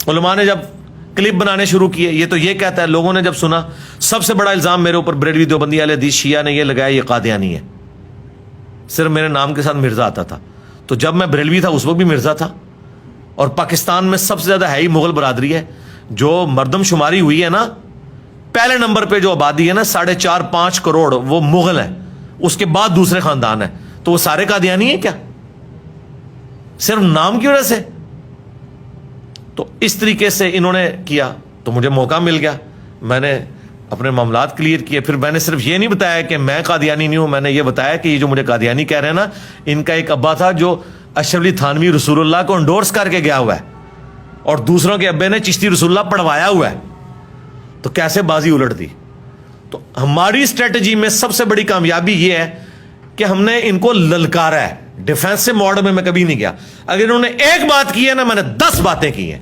علماء نے جب کلپ بنانے شروع کیے، یہ تو یہ کہتا ہے، لوگوں نے جب سنا، سب سے بڑا الزام میرے اوپر بریلوی دیوبندی اہل حدیث شیعہ نے یہ لگایا یہ قادیانی ہے. صرف میرے نام کے ساتھ مرزا آتا تھا. تو جب میں بریلوی تھا اس وقت بھی مرزا تھا. اور پاکستان میں سب سے زیادہ ہے ہی مغل برادری ہے. جو مردم شماری ہوئی ہے نا، پہلے نمبر پہ جو آبادی ہے نا 4.5-5 کروڑ، وہ مغل ہے. اس کے بعد دوسرے خاندان ہیں. تو وہ سارے قادیانی ہیں کیا صرف نام کی وجہ سے؟ تو اس طریقے سے انہوں نے کیا. تو مجھے موقع مل گیا، میں نے اپنے معاملات کلیئر کیے. پھر میں نے صرف یہ نہیں بتایا کہ میں قادیانی نہیں ہوں، میں نے یہ بتایا کہ یہ جو مجھے قادیانی کہہ رہے ہیں نا، ان کا ایک ابا تھا جو اشرف علی تھانوی رسول اللہ کو انڈورس کر کے گیا ہوا ہے، اور دوسروں کے ابے نے چشتی رسول اللہ پڑھوایا ہوا ہے. تو کیسے بازی الٹ دی؟ تو ہماری اسٹریٹجی میں سب سے بڑی کامیابی یہ ہے کہ ہم نے ان کو للکارا ہے. ڈیفینسو موڈ میں کبھی نہیں گیا. اگر انہوں نے ایک بات کی ہے نا، میں نے 10 باتیں کی ہیں.